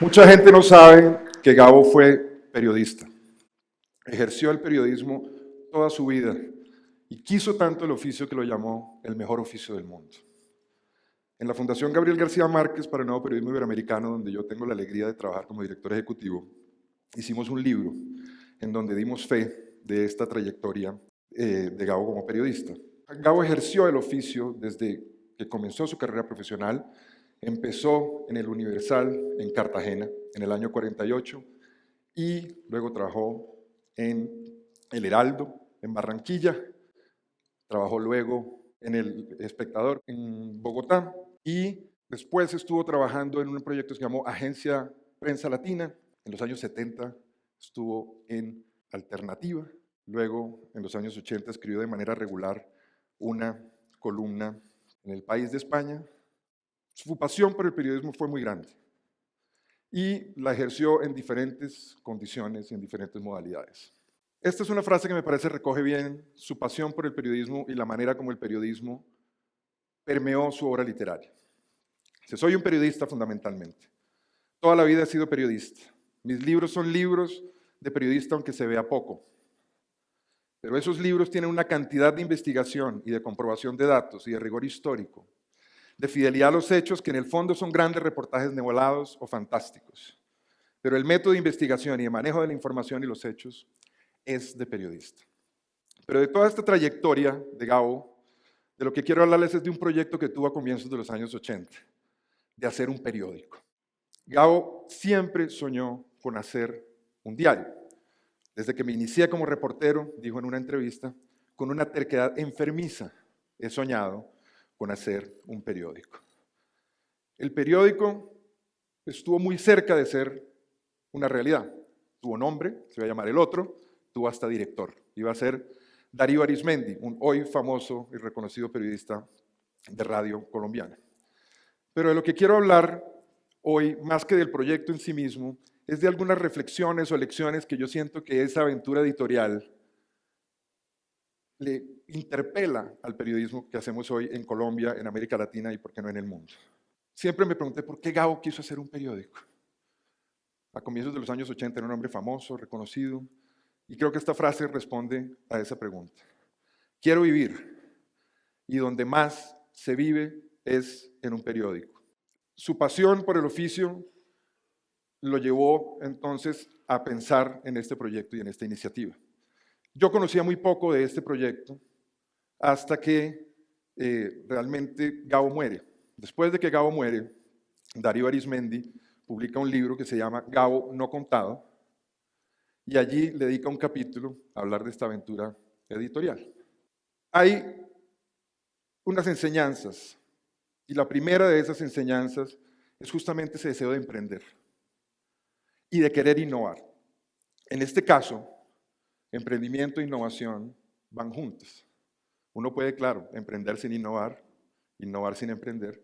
Mucha gente no sabe que Gabo fue periodista. Ejerció el periodismo toda su vida y quiso tanto el oficio que lo llamó el mejor oficio del mundo. En la Fundación Gabriel García Márquez para el Nuevo Periodismo Iberoamericano, donde yo tengo la alegría de trabajar como director ejecutivo, hicimos un libro en donde dimos fe de esta trayectoria de Gabo como periodista. Gabo ejerció el oficio desde que comenzó su carrera profesional. Empezó en el Universal en Cartagena en el año 48 y luego trabajó en El Heraldo en Barranquilla, trabajó luego en El Espectador en Bogotá y después estuvo trabajando en un proyecto que se llamó Agencia Prensa Latina. En los años 70 estuvo en Alternativa, luego en los años 80 escribió de manera regular una columna en El País de España. Su pasión por el periodismo fue muy grande y la ejerció en diferentes condiciones y en diferentes modalidades. Esta es una frase que me parece recoge bien su pasión por el periodismo y la manera como el periodismo permeó su obra literaria. Dice: soy un periodista fundamentalmente. Toda la vida he sido periodista. Mis libros son libros de periodista aunque se vea poco. Pero esos libros tienen una cantidad de investigación y de comprobación de datos y de rigor histórico, de fidelidad a los hechos, que en el fondo son grandes reportajes nevelados o fantásticos. Pero el método de investigación y de manejo de la información y los hechos es de periodista. Pero de toda esta trayectoria de Gabo, de lo que quiero hablarles es de un proyecto que tuvo a comienzos de los años 80, de hacer un periódico. Gabo siempre soñó con hacer un diario. Desde que me inicié como reportero, dijo en una entrevista, con una terquedad enfermiza, he soñado con hacer un periódico. El periódico estuvo muy cerca de ser una realidad. Tuvo nombre, se iba a llamar El Otro, tuvo hasta director. Iba a ser Darío Arizmendi, un hoy famoso y reconocido periodista de radio colombiana. Pero de lo que quiero hablar hoy, más que del proyecto en sí mismo, es de algunas reflexiones o lecciones que yo siento que esa aventura editorial le interpela al periodismo que hacemos hoy en Colombia, en América Latina y, por qué no, en el mundo. Siempre me pregunté por qué Gabo quiso hacer un periódico. A comienzos de los años 80 era un hombre famoso, reconocido, y creo que esta frase responde a esa pregunta. Quiero vivir, y donde más se vive es en un periódico. Su pasión por el oficio lo llevó entonces a pensar en este proyecto y en esta iniciativa. Yo conocía muy poco de este proyecto hasta que realmente Gabo muere. Después de que Gabo muere, Darío Arizmendi publica un libro que se llama Gabo no contado y allí le dedica un capítulo a hablar de esta aventura editorial. Hay unas enseñanzas y la primera de esas enseñanzas es justamente ese deseo de emprender y de querer innovar. En este caso, emprendimiento e innovación van juntas. Uno puede, claro, emprender sin innovar, innovar sin emprender,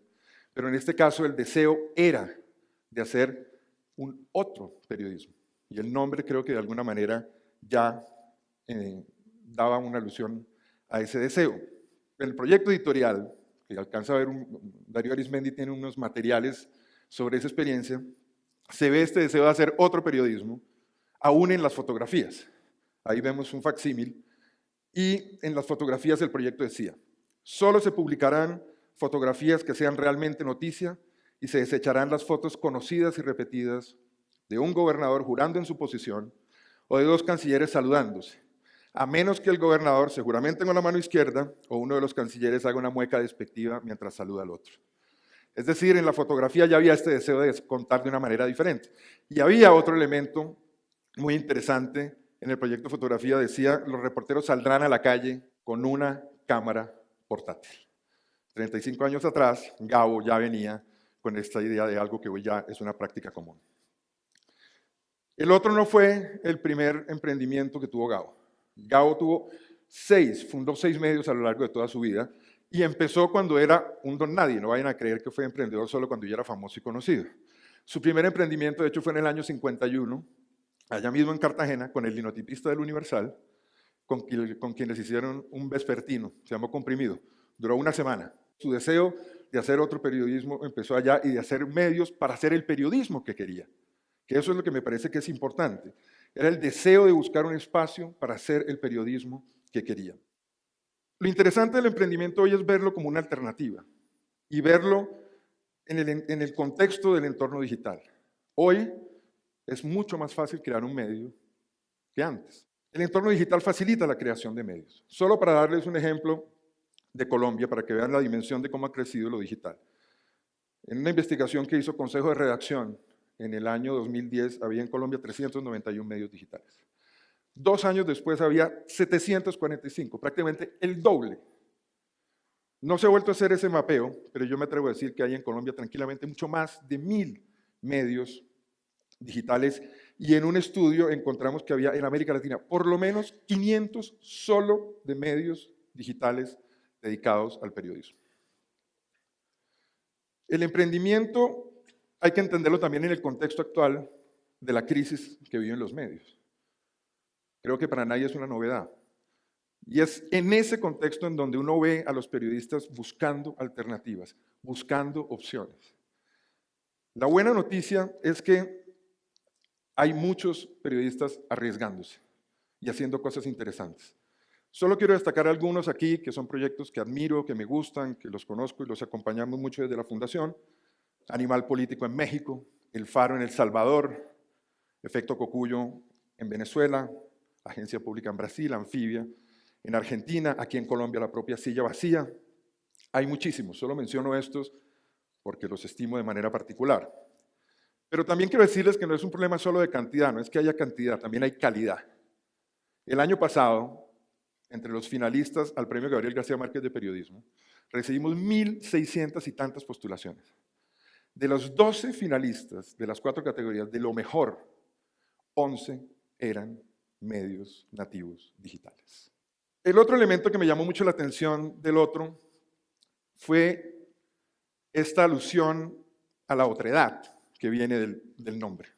pero en este caso el deseo era de hacer un otro periodismo. Y el nombre creo que de alguna manera ya daba una alusión a ese deseo. El proyecto editorial, que alcanza a ver, Darío Arizmendi tiene unos materiales sobre esa experiencia, se ve este deseo de hacer otro periodismo, aún en las fotografías. Ahí vemos un facsímil y en las fotografías el proyecto decía: solo se publicarán fotografías que sean realmente noticia y se desecharán las fotos conocidas y repetidas de un gobernador jurando en su posición o de dos cancilleres saludándose, a menos que el gobernador se juramente con la mano izquierda o uno de los cancilleres haga una mueca despectiva mientras saluda al otro. Es decir, en la fotografía ya había este deseo de contar de una manera diferente. Y había otro elemento muy interesante en el proyecto fotografía, decía: los reporteros saldrán a la calle con una cámara portátil. 35 años atrás, Gabo ya venía con esta idea de algo que hoy ya es una práctica común. El otro no fue el primer emprendimiento que tuvo Gabo. Gabo fundó 6 medios a lo largo de toda su vida y empezó cuando era un don nadie. No vayan a creer que fue emprendedor solo cuando ya era famoso y conocido. Su primer emprendimiento, de hecho, fue en el año 51, allá mismo en Cartagena, con el linotipista del Universal, con quienes hicieron un vespertino, se llamó Comprimido. Duró una semana. Su deseo de hacer otro periodismo empezó allá y de hacer medios para hacer el periodismo que quería. Que eso es lo que me parece que es importante. Era el deseo de buscar un espacio para hacer el periodismo que quería. Lo interesante del emprendimiento hoy es verlo como una alternativa y verlo en el contexto del entorno digital. Hoy es mucho más fácil crear un medio que antes. El entorno digital facilita la creación de medios. Solo para darles un ejemplo de Colombia, para que vean la dimensión de cómo ha crecido lo digital. En una investigación que hizo Consejo de Redacción en el año 2010, había en Colombia 391 medios digitales. 2 años después había 745, prácticamente el doble. No se ha vuelto a hacer ese mapeo, pero yo me atrevo a decir que hay en Colombia tranquilamente mucho más de 1000 medios digitales, y en un estudio encontramos que había en América Latina por lo menos 500 solo de medios digitales dedicados al periodismo. El emprendimiento hay que entenderlo también en el contexto actual de la crisis que viven los medios. Creo que para nadie es una novedad. Y es en ese contexto en donde uno ve a los periodistas buscando alternativas, buscando opciones. La buena noticia es que hay muchos periodistas arriesgándose y haciendo cosas interesantes. Solo quiero destacar algunos aquí, que son proyectos que admiro, que me gustan, que los conozco y los acompañamos mucho desde la Fundación. Animal Político en México, El Faro en El Salvador, Efecto Cocuyo en Venezuela, Agencia Pública en Brasil, Anfibia en Argentina, aquí en Colombia la propia Silla Vacía. Hay muchísimos, solo menciono estos porque los estimo de manera particular. Pero también quiero decirles que no es un problema solo de cantidad, no es que haya cantidad, también hay calidad. El año pasado, entre los finalistas al Premio Gabriel García Márquez de Periodismo, recibimos 1.600 y tantas postulaciones. De los 12 finalistas de las 4 categorías, de lo mejor, 11 eran medios nativos digitales. El otro elemento que me llamó mucho la atención del otro fue esta alusión a la otredad que viene del nombre.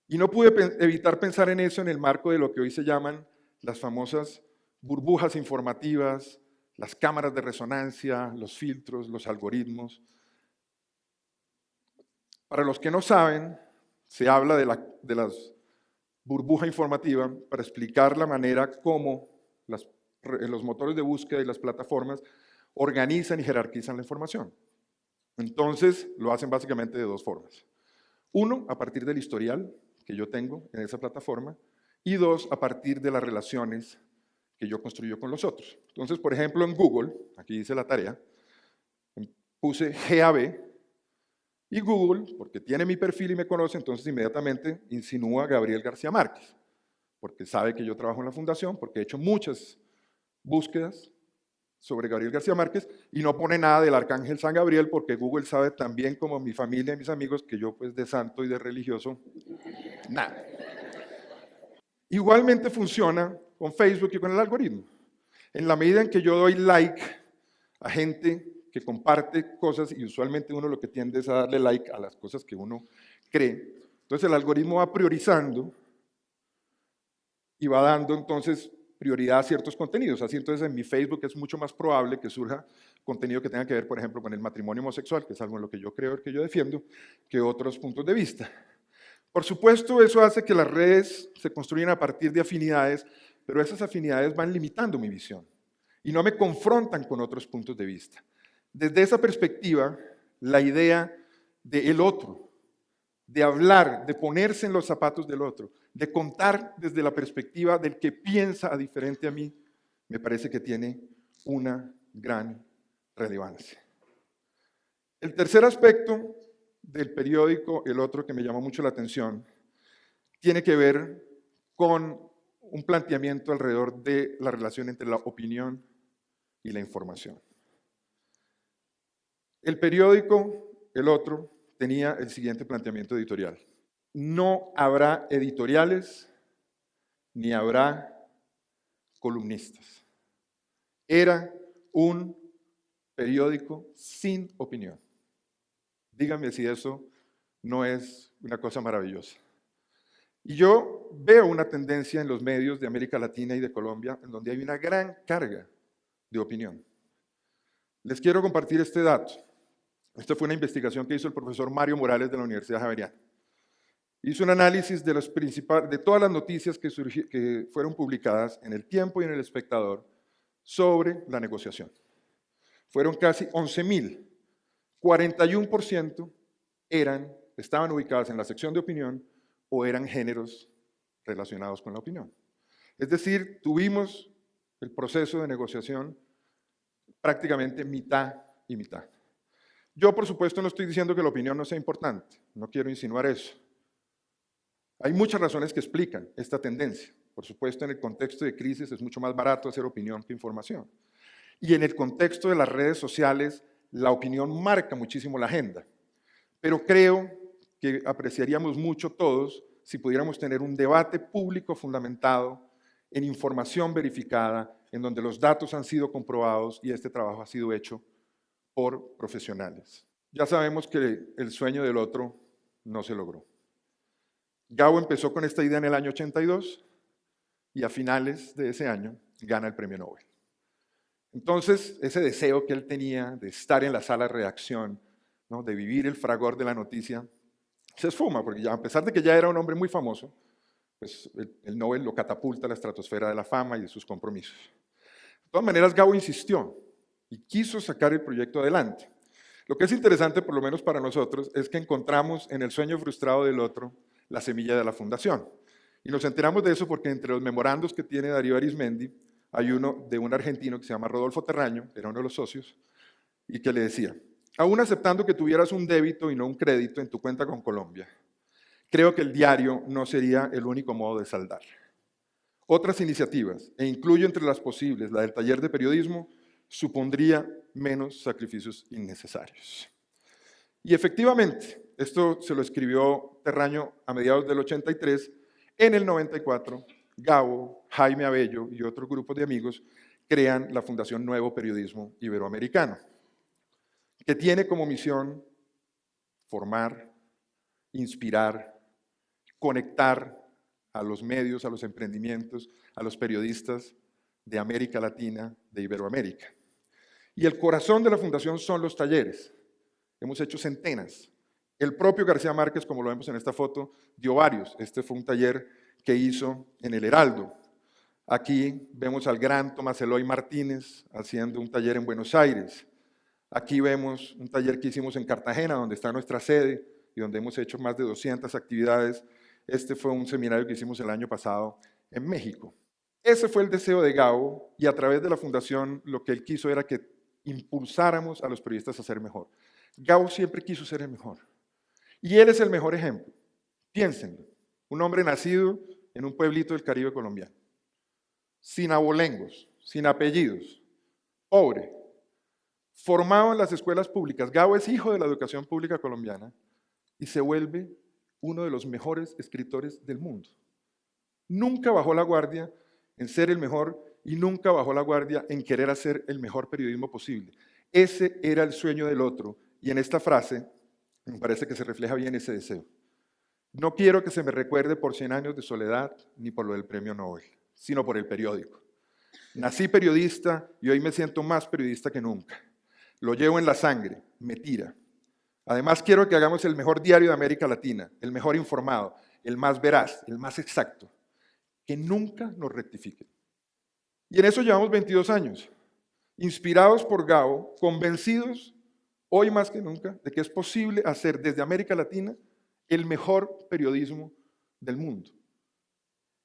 Y no pude evitar pensar en eso en el marco de lo que hoy se llaman las famosas burbujas informativas, las cámaras de resonancia, los filtros, los algoritmos. Para los que no saben, se habla de las burbuja informativa para explicar la manera como los motores de búsqueda y las plataformas organizan y jerarquizan la información. Entonces, lo hacen básicamente de 2 formas. 1, a partir del historial que yo tengo en esa plataforma, y 2, a partir de las relaciones que yo construyo con los otros. Entonces, por ejemplo, en Google, aquí dice la tarea, puse GAB, y Google, porque tiene mi perfil y me conoce, entonces inmediatamente insinúa Gabriel García Márquez, porque sabe que yo trabajo en la fundación, porque he hecho muchas búsquedas sobre Gabriel García Márquez, y no pone nada del Arcángel San Gabriel, porque Google sabe también como mi familia y mis amigos que yo pues de santo y de religioso, nada. Igualmente funciona con Facebook y con el algoritmo. En la medida en que yo doy like a gente que comparte cosas, y usualmente uno lo que tiende es a darle like a las cosas que uno cree, entonces el algoritmo va priorizando y va dando entonces prioridad a ciertos contenidos. Así entonces en mi Facebook es mucho más probable que surja contenido que tenga que ver, por ejemplo, con el matrimonio homosexual, que es algo en lo que yo creo, que yo defiendo, que otros puntos de vista. Por supuesto, eso hace que las redes se construyan a partir de afinidades, pero esas afinidades van limitando mi visión y no me confrontan con otros puntos de vista. Desde esa perspectiva, la idea del otro, de hablar, de ponerse en los zapatos del otro, de contar desde la perspectiva del que piensa diferente a mí, me parece que tiene una gran relevancia. El tercer aspecto del periódico, el otro que me llamó mucho la atención, tiene que ver con un planteamiento alrededor de la relación entre la opinión y la información. El periódico, el otro, tenía el siguiente planteamiento editorial. No habrá editoriales ni habrá columnistas. Era un periódico sin opinión. Dígame si eso no es una cosa maravillosa. Y yo veo una tendencia en los medios de América Latina y de Colombia en donde hay una gran carga de opinión. Les quiero compartir este dato. Esta fue una investigación que hizo el profesor Mario Morales de la Universidad Javeriana. Hizo un análisis de todas las noticias que fueron publicadas en El Tiempo y en El Espectador sobre la negociación. Fueron casi 11.000. 41% estaban ubicadas en la sección de opinión o eran géneros relacionados con la opinión. Es decir, tuvimos el proceso de negociación prácticamente mitad y mitad. Yo, por supuesto, no estoy diciendo que la opinión no sea importante, no quiero insinuar eso. Hay muchas razones que explican esta tendencia. Por supuesto, en el contexto de crisis es mucho más barato hacer opinión que información. Y en el contexto de las redes sociales, la opinión marca muchísimo la agenda. Pero creo que apreciaríamos mucho todos si pudiéramos tener un debate público fundamentado en información verificada, en donde los datos han sido comprobados y este trabajo ha sido hecho por profesionales. Ya sabemos que el sueño del otro no se logró. Gabo empezó con esta idea en el año 82 y a finales de ese año gana el premio Nobel. Entonces, ese deseo que él tenía de estar en la sala de redacción, ¿no?, de vivir el fragor de la noticia, se esfuma, porque ya, a pesar de que ya era un hombre muy famoso, pues el Nobel lo catapulta a la estratosfera de la fama y de sus compromisos. De todas maneras, Gabo insistió y quiso sacar el proyecto adelante. Lo que es interesante, por lo menos para nosotros, es que encontramos en el sueño frustrado del otro la semilla de la fundación. Y nos enteramos de eso porque entre los memorandos que tiene Darío Arizmendi, hay uno de un argentino que se llama Rodolfo Terraño, era uno de los socios, y que le decía: aún aceptando que tuvieras un débito y no un crédito en tu cuenta con Colombia, creo que el diario no sería el único modo de saldar. Otras iniciativas, e incluyo entre las posibles la del taller de periodismo, supondría menos sacrificios innecesarios. Y efectivamente, esto se lo escribió Terraño a mediados del 83, en el 94, Gabo, Jaime Abello y otros grupos de amigos crean la Fundación Nuevo Periodismo Iberoamericano, que tiene como misión formar, inspirar, conectar a los medios, a los emprendimientos, a los periodistas de América Latina, de Iberoamérica. Y el corazón de la fundación son los talleres. Hemos hecho centenas. El propio García Márquez, como lo vemos en esta foto, dio varios. Este fue un taller que hizo en el Heraldo. Aquí vemos al gran Tomás Eloy Martínez haciendo un taller en Buenos Aires. Aquí vemos un taller que hicimos en Cartagena, donde está nuestra sede y donde hemos hecho más de 200 actividades. Este fue un seminario que hicimos el año pasado en México. Ese fue el deseo de Gabo y a través de la fundación lo que él quiso era que impulsáramos a los periodistas a ser mejor. Gabo siempre quiso ser el mejor. Y él es el mejor ejemplo. Piénsenlo. Un hombre nacido en un pueblito del Caribe colombiano, sin abolengos, sin apellidos, pobre, formado en las escuelas públicas. Gabo es hijo de la educación pública colombiana y se vuelve uno de los mejores escritores del mundo. Nunca bajó la guardia en ser el mejor y nunca bajó la guardia en querer hacer el mejor periodismo posible. Ese era el sueño del otro y en esta frase me parece que se refleja bien ese deseo. No quiero que se me recuerde por 100 años de soledad ni por lo del premio Nobel, sino por el periódico. Nací periodista y hoy me siento más periodista que nunca. Lo llevo en la sangre, me tira. Además quiero que hagamos el mejor diario de América Latina, el mejor informado, el más veraz, el más exacto, que nunca nos rectifiquen. Y en eso llevamos 22 años, inspirados por Gabo, convencidos hoy más que nunca de que es posible hacer desde América Latina el mejor periodismo del mundo.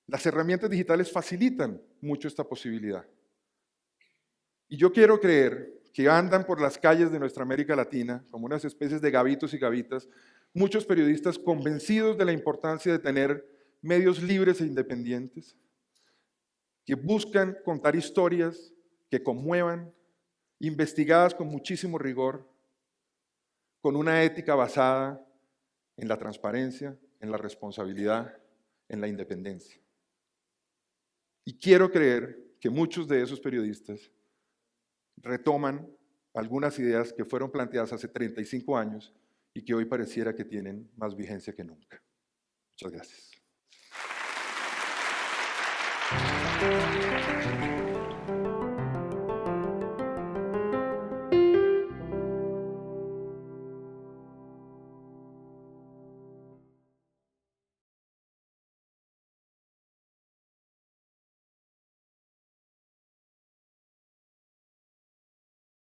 Las herramientas digitales facilitan mucho esta posibilidad. Y yo quiero creer que andan por las calles de nuestra América Latina, como unas especies de gavitos y gavitas, muchos periodistas convencidos de la importancia de tener medios libres e independientes, que buscan contar historias que conmuevan, investigadas con muchísimo rigor, con una ética basada en la transparencia, en la responsabilidad, en la independencia. Y quiero creer que muchos de esos periodistas retoman algunas ideas que fueron planteadas hace 35 años y que hoy pareciera que tienen más vigencia que nunca. Muchas gracias.